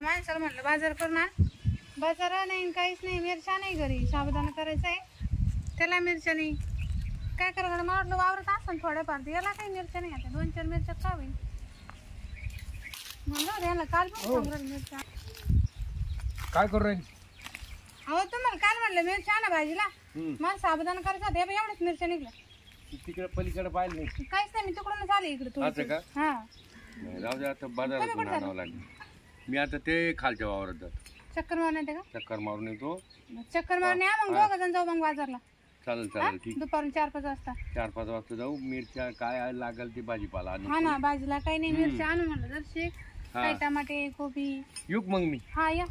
माणसाला म्हटलं बाजार कर ना, बाजार नाही काहीच नाही, मिरच्या नाही घरी, साबुदाणा करायचा आहे त्याला मिरच्या नाही. काय करा मला वाटलं वावरत असं थोड्याफार, याला काही मिरच्या नाही, आता 2-4 मिरच्या का होईल म्हणलं याला. काल पण मिरच्या काय करू राहील? अहो तुम्हाला काल म्हणलं मिरच्या आणा भाजीला, मला साबुदाणा करायचा होता, एवढ्याच मिरच्या निघल्या. तिकडे पलीकडे पाहिलं नाही काहीच नाही, मी तिकडूनच आले इकडे थोडं. हा जाऊ दे, आता बाजारातून आणावं लागेल. मी आता ते खालच्या वावरात जातो, चक्कर मारून येते का? चक्कर मारून येतो. चक्कर मारून या मग दोघं जण जाऊ मग बाजारला. चालेल चालेल ठीक. दुपारून 4-5 वाजता 4-5 वाजता जाऊ. मिरच्या काय लागेल ते भाजीपाला आणू. हा ना, भाजीला काही नाही, मिरच्या आणू म्हणलं जरशी, काही टमाटे कोबी. येऊ मग मी. हा या.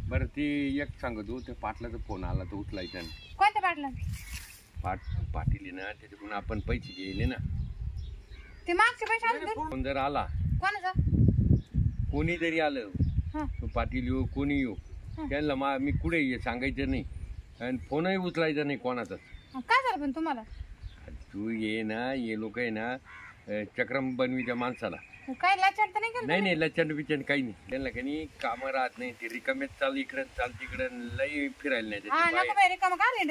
बरं ते एक सांगतो, ते पाटलाचा फोन आला तर उचलायचा नाही. कोणत्या पाटला? पाटील ना, त्याच्याकडून आपण पैसे गेले ना, ते मागचे पैसे आले. फोन जर आला, कोणाचा? कोणी जरी आलं, तो पाटील येऊ कोणी येऊ, त्यांना मी कुठे ये सांगायचं नाही आणि फोनही उचलायचा नाही कोणाचाच. काय झालं पण तुम्हाला? तू ये ना, ये लोक आहे ना चक्रम बनवीच्या माणसाला. काय लाचार तर नाही केलं? नाही लचंड बिचंड काही नाही. त्यांना काही कामं राहत नाही, ते रिकामेच चाल इकडे चाल तिकडे, लई फिरायला नाही.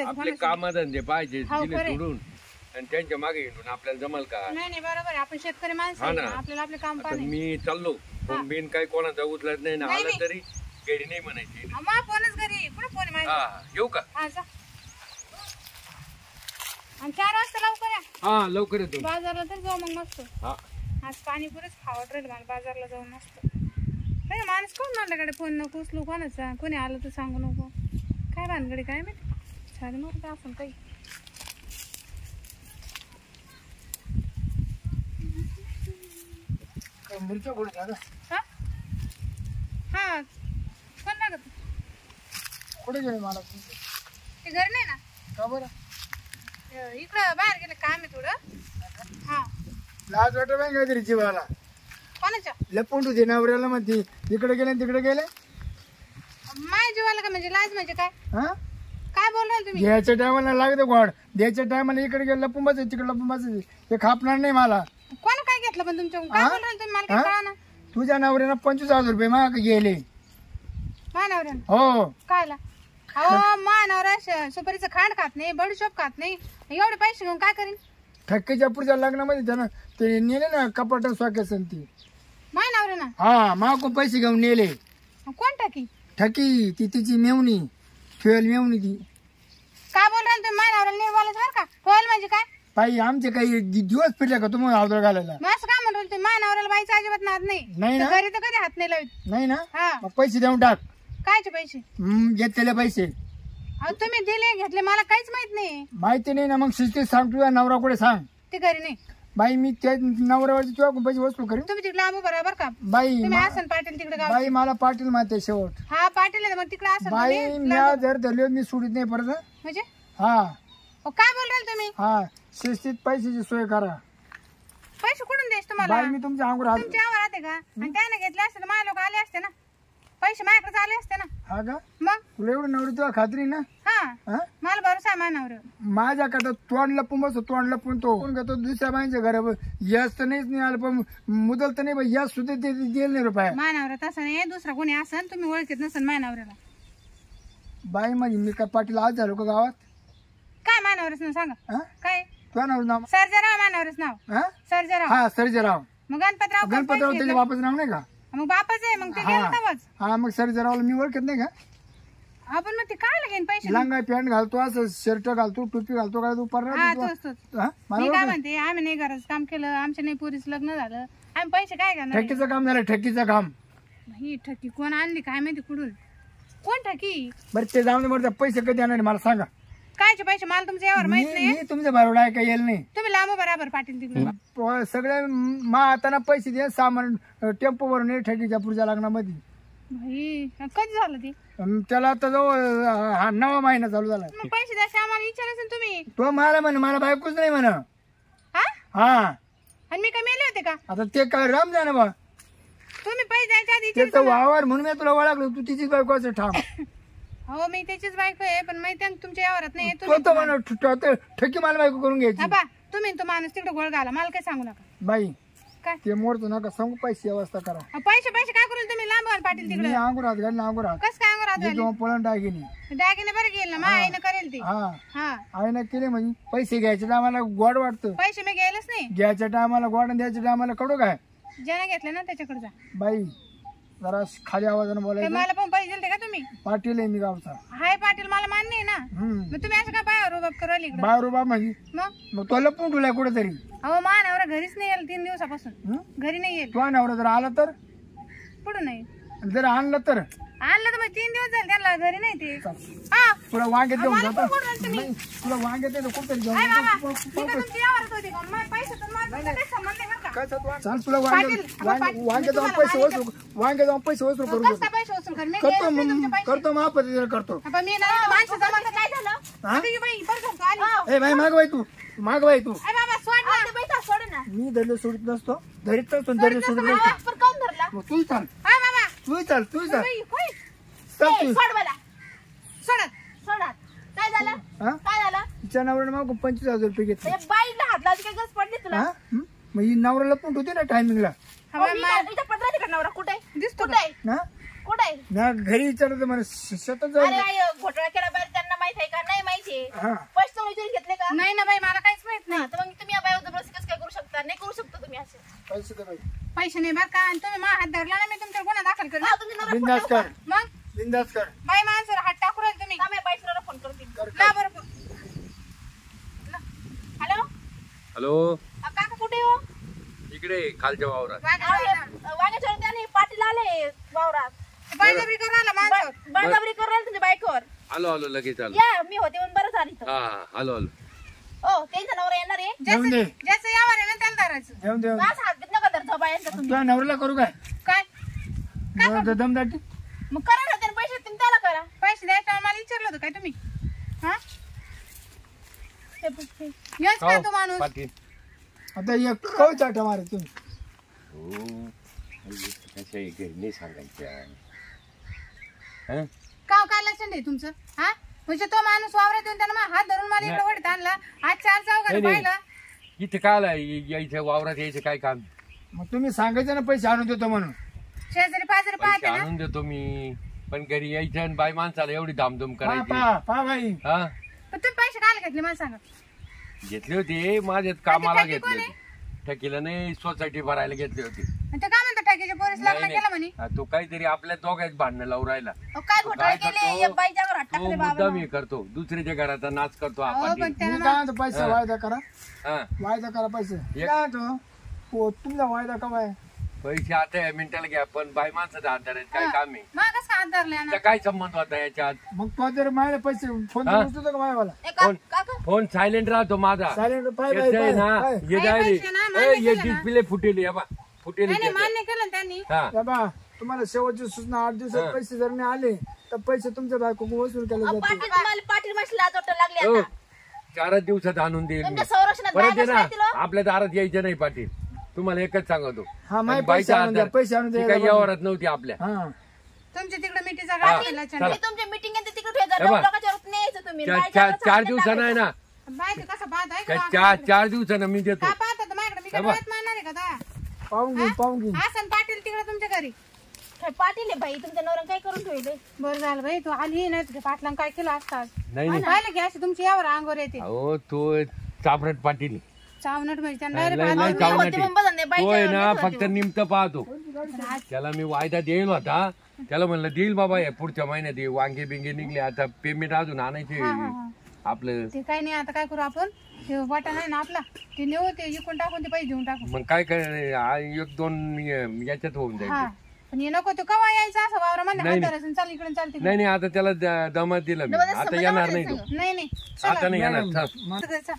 आपले काम धंदे पाहिजे दिले सोडून आणि त्यांच्या मागे येऊन आपल्याला जमल का? नाही बरोबर, आपण शेतकरी माणसं आपल्याला आपले काम पाहिजे. मी चाललो, फोन बिन काही कोणाचा उचलत नाही ना, आला तरी घरी नाही म्हणायची. फोनच घरी कुठे फोन माहिती. येऊ का? आणि 4 वाजता लवकर या. हा लवकर येतो. बाजारला तर जाऊ मग मस्त. आज पाणीपुरीच खावट राहील मला, बाजारला जाऊन मस्त. नाही माणूस कोण माझ्याकडे फोन नको उचलू कोणाचा, कोणी आलं तर सांगू नको. काय भानगडी काय माहिती, सारी मरते आपण काही. मिरच्या कुठे झालं? हा कोण लागत? कुठे गेले मला? ते घर नाही ना. का बरं? इकडं बाहेर गेलं काम आहे थोडं. हा लाज वाटत नाही काहीतरी जीवाला. कोणाच्या? लपून तुझे नवऱ्याला म्हणते इकडे गेले तिकडे गेले. माझ्या जीवाला का म्हणजे लाज म्हणजे काय? काय बोलणार तुम्ही? घ्यायच्या टायमाला लागतं गोड, द्यायच्या टायमाला इकडे गेलं लपून बसायचं तिकडे लपून बसायचं, हे खापणार नाही मला. कोण काय घेतलं पण तुमच्या? काय बोलणार तुम्ही? मला काय कळणार? तुझ्या नवऱ्यानं 25,000 रुपये माग गेले. माझ्या नवऱ्यानं? हो. कायला? अहो माझ्या नवरा सुपारीचं खांड खात नाही, बडीशोप खात नाही, एवढे पैसे घेऊन काय करीन? ठक्कीच्या पुढच्या लग्नामध्ये त्यानं ते नेले ना कपाट स्वाक्यासन ती. माझ्या नवऱ्यानं? हा मागो पैसे घेऊन नेले. कोण टाकी? ठकी ती तिची मेवणी, ठेल मेवणी ती. काय बोलणार तुम्ही? माझ्या नवऱ्याला नाही बोलायचं बरं का. ठेल म्हणजे काय? बाई आमचे काही दिवस फिरले का तुम्हाला अवदळ घालायला? मग असं काय म्हणतो तुम्ही? माझ्या नवऱ्याला बाईचा अजिबात नाद नाही. नाही ना? घरी तर कधी हात नाही लावत. नाही ना? हा. मग पैसे देऊन टाक. कायचे पैसे? घेतलेले पैसे. तुम्ही दिले घेतले मला काहीच माहित नाही. माहिती नाही ना? मग शिस्तीत सांग, तुझ्या नवरा कुठे सांग. ते घरी नाही. बाई मी त्या नवऱ्यावरची तुझ्या पैसे वस्तू करीन. तुम्ही तिकडे आंबू बरोबर का? बाई तुम्ही आसन पाटील तिकडे गाव. बाई मला पाटील माहिती शेवट. हा पाटील आहे मग तिकडे आसन. बाई मी जर धरले मी सोडित नाही परत. म्हणजे? हा. काय बोलराल तुम्ही? हा शिस्तीत पैशाची सोय करा. पैसे कुठून द्यायचे तुम्हाला? बाई मी तुमच्या अंगूर हात. तुमच्या आवर राहते का? आणि त्याने घेतले असते तर माझ्या लोक आले असते ना, पैसे माझ्याकडे आले असते ना. हा का? मग तुला एवढं नवरी तुला खात्री ना? हा मला भरोसा आहे माझ्यावर. माझ्या कथा तोंड लपून बसतो, तोंड लपून तो कोण घेतो दुसऱ्या बाईच्या घरावर. यस तर नाहीच नाही आलं, पण मुदल तर नाही. यस सुद्धा ते दिल नाही रुपया. मानावर तसं नाही, दुसरा कोणी असन तुम्ही ओळखीत नसन मानावऱ्याला. बाई माझी मी काय पाटील आज झालो का गावात? काय मानावरच नाव सांगा. काय तुझं नाव? नाव सर्जेराव. मानावरच नाव सर्जेराव. हा सर्जेराव. मग गणपतराव. गणपतराव त्याच्या बापाचं नाव नाही का? मग बापाच आहे. मग ते गेलं तेव्हाच. हा मग सर्जेरावला मी ओळखत नाही का? आपण मग ते काय लागेल पैसे? लांगा पॅन्ट घालतो, असं शर्ट घालतो, टोपी घालतो का तू? मी काय म्हणते, आम्ही नाही घराचं काम केलं, आमच्या नाही पुरीच लग्न झालं, आम्ही पैसे काय घेणार? ठकीचं काम झालं, ठकीचं काम. ही ठकी कोण आणली काय माहिती कुठून? कोण ठकी? बरं ते जाऊन बरं पैसे कधी आणणार मला सांगा. कायचे पैसे? मला तुमच्या यावर माहित नाही. मी तुमच्या बरोबर आहे का येईल नाही. तुम्ही लांब बरोबर पाटील तिकडे सगळे मा आता पैसे दे, सामान टेम्पो भरून ये ठकीच्या पुढच्या लग्नामध्ये. कधी झालं ते? त्याला आता जवळ 9वा महिना चालू झाला. पैसे द्या आम्हाला विचारायचं तुम्ही. तो मला म्हण, मला बायकोच नाही म्हण. हा आणि मी काय मेले होते का? आता ते काय राम जा ना बा. तुम्ही पैसे द्यायच्या आधी त्याचं वावर म्हणून मी तुला ओळखलो, तू तिचीच बायको असं ठाम. हो मी त्याचीच बायको आहे, पण माहिती तुमच्या यावरात नाही. तो म्हणा ठकी मला बायको करून घ्यायची. तुम्ही तो माणूस तिकडे गोळ घाला, मला काय सांगू नका. बाई काय ते मोडतो नका सांगू पैसे व्यवस्था करा पैसे काय करू तुम्ही लांब घाल पाटील तिकडे मी अंगूर हात घाल अंगूर हात कस काय अंगूर मी जेव्हा पळण डागिनी डागिने बरं गेल ना मा आईनं करेल ती हा आईनं केले म्हणजे पैसे घ्यायच्या टायमाला गोड वाटतं पैसे मी घ्यायलाच नाही घ्यायच्या टायमाला गोड आणि द्यायच्या टायमाला कडू काय ज्याने घेतले ना त्याच्याकडे जा बाई जरा खाली आवाजानं बोलायचं मला पण पैसे दिले का तुम्ही पाटील आहे मी गावचा हाय पाटील मला मान्य आहे ना मग तुम्ही असं काय बाहेर उभा करायला इकडे बाय रुबा म्हणजे मग तो लपून ठेवलाय कुठेतरी अहो मानावर घरीच नाही येईल 3 दिवसापासून घरी नाही येईल तो नवरा जर आला तर पुढे नाही जर आणलं तर आणलं तर मग 3 दिवस झाले त्यांना घरी नाही ते तुला वांगे देऊन मला जातो कुठं आणलं तुम्ही? तुला वांगे देतो कुठेतरी घेऊन हाय बाबा, जातो. मी काय तुमची यावरच होती का? मग पैसे तर मला तुमचा काही संबंध नाही बरं का? काय चालू आहे? चाल तुला वांगे पाटील, वांगे वांगे मी जाऊन तुम्हाला पैसे वसूल वांगे जाऊन पैसे वसूल करून कसं देतो. काय पैसे वसूल कर? मी करतो गेलेच नाही तुमचे पैसे. करतो मग पद्धतीने करतो आपण मी नाही माणसं जमा काय झालं? हा? आता ही बाई बरं झालं आली. ए भाई माग बाई तू माग बाई तू अरे बाबा सोड ना. पैसा सोड ना. मी धरले सोडित नसतो धरीत नसतो धरीत सोडित नसतो पण काऊन धरला? मग तूही चाल हाय बाबा. तूही चाल तूही चाल बाई, होय. चल तू सोड मला. सोडत. सोडत. काय झालं? हा काय झालं? तिच्या नवऱ्याने मग 25,000 रुपये घेतले ते बाईला हात लावली काय गस पडली तुला? हा मग ही नवऱ्याला पण होती ना टायमिंगला इथं पडला का नवरा कुठे दिसतो कुठे ना कुठे ना घरी विचारत मला शेतात अरे जाऊ आई घोटाळा केला बाहेर त्यांना माहित आहे का नाही माहिती हा पैसे तुम्ही विचारून घेतले का नाही ना बाई मला काहीच माहित नाही तर मग तुम्ही या बाई जबरदस्ती कसं काय करू शकता नाही करू शकता तुम्ही असं पैसे दे बाई पैसे नाही बरं का आणि तुम्ही माझा हात धरला ना मी तुमच्यावर गुन्हा दाखल करेन बिंदास कर मग बिंदास कर बाई माणसाला हात टाकू राहिले तुम्ही का बाई बाईला फोन करते ना बरं हॅलो हॅलो काका कुठे हो इकडे खालच्या वावरात वांग्याच्या त्याने पाटील आले वावरात बळजबरी करून आला माणसावर बळजबरी करून राहिला तुझ्या बायकोवर आलो लगेच आलो या मी होते म्हणून बरं झाली हा आलो ओ त्यांच्या नवरा येणार आहे जेवून दे ज्याचं यावर आहे ना त्याला धरायचं जेवून दे असं हात नका धरता बायांचा तुम्ही तुझ्या नवऱ्याला करू काय काय दमदाटी मग करा ना त्याने पैसे तुम्ही त्याला करा पैसे द्यायच्या मला विचारलं होतं काय तुम्ही हा यस का तो माणूस पाटील आता एक कव चाटा मारे तुम्ही हो कशा घरी नाही सांगायच्या काव काय लक्षण आहे तुमचं हा म्हणजे तो माणूस वावरात येऊन त्यानं माझा हात धरून मला इकडे वडीत आणला आज 4 चौघांना पाहिलं इथे काय यायचं वावरात यायचं काय काम मग तुम्ही सांगायचं ना पैसे आणून देतो म्हणून शेजारी पाजारी पैसे पाहते ना आणून देतो मी पण घरी यायचं आणि बाई माणसाला एवढी धामधूम पा करायची पा पा बाई हा पण तुम्ही पैसे काय घेतले मला सांगा घेतले होते माझ्यात कामाला ठकी घेतले कोण होते ठकीला नाही सोसायटी भरायला घेतली होती आणि ते काय म्हणतात टाकीच्या पोरीस लग्न केलं म्हणे हा, तो काहीतरी आपल्या दोघांच भांडणं लावून राहिला काय घोटाळे केले या बाईच्या घरात तो टाकले मुद्दाम हे करतो दुसऱ्याच्या घराचा नाच करतो अहो, आपण पण मी त्यानं काय म्हणतो पैसे वायदा करा हा वायदा करा पैसे काय म्हणतो हो तुमचा वायदा का बाय पैसे आता या मिनिटाला घ्या पण बाई माणसाचा हात काय काम आहे मग कसं हात धरले ना तर काय संबंध होता याच्यात मग तो जर माझ्या पैसे फोन हा? उचलतो का मायवाला फोन फोन सायलेंट राहतो माझा चालेल पाय येतंय बाई ना पाय हे काही डायरी पैसे ना, मान्य केलं ना. डिस्प्ले फुटेली बा फुटेली नाही मान्य केलं ना त्यांनी हा बा तुम्हाला शेवटची सूचना 8 दिवसात पैसे जर नाही आले तर पैसे तुमच्या बायको वसूल केले जातील पाटील मशी लाज लागली हो 4 दिवसात आणून देईल मी. संरक्षणात परत आहे ना आपल्या दारात यायचं नाही पाटील तुम्हाला एकच सांगतो हा माय आणि पैसे बाईच्या आणून द्या हातात पैसे आणून ती द्या काही व्यवहारात नव्हती आपल्या हा तुमच्या तिकडे मिठीचा हा, गाठ केला चला. तुमच्या मिटिंग हे बघ, तुम्ही 4 दिवसानं आहे ना बाय कसं बात आहे त्या का 4 दिवसानं मी देतो काय पाहता माझ्याकडे मी काय हे बघ. डोळ्यात मारणार आहे का आता पाहून घे हासन पाटील तिकडे तुमच्या घरी पाटील आहे बाई तुमच्या नवऱ्यानं काय करून ठेवले बरं झालं बाई तू आली नाही तुझ्या पाटलांना काय केलं असतात नाही नाही पाहिलं की अशी तुमची यावर अंगोर येते अहो तो चापरट पाटील चावनट म्हणजे त्यांना लय direct लय हात- चावनाटी तो आहे ना फक्त निमत पाहतो त्याला मी वायदा देईल होता त्याला म्हणलं देईल बाबा या पुढच्या महिन्यात ये वांगे बिंगे निघले आता पेमेंट अजून आणायचे आपलं ते काही नाही आता काय करू आपण ते वाटा नाही ना आपला ते नेऊ ते इकून टाकून ते पैसे देऊन टाकू मग काय काय 1-2 याच्यात होऊन जाईल हा पण हे नको तू कवा यायचं असं वावरामध्ये नाही, हात धरायचं चाल इकडे चालते नाही नाही आता त्याला दमात दिलं मी आता येणार नाही तो नाही नाही आता नाही येणार चल. चला.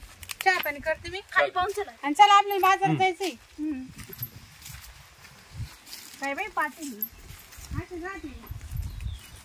चहा पाणी करते मी खाली पाहून चला आणि चला आपल्या बाजारात जायचंय काय बाई पाटील अशी जाते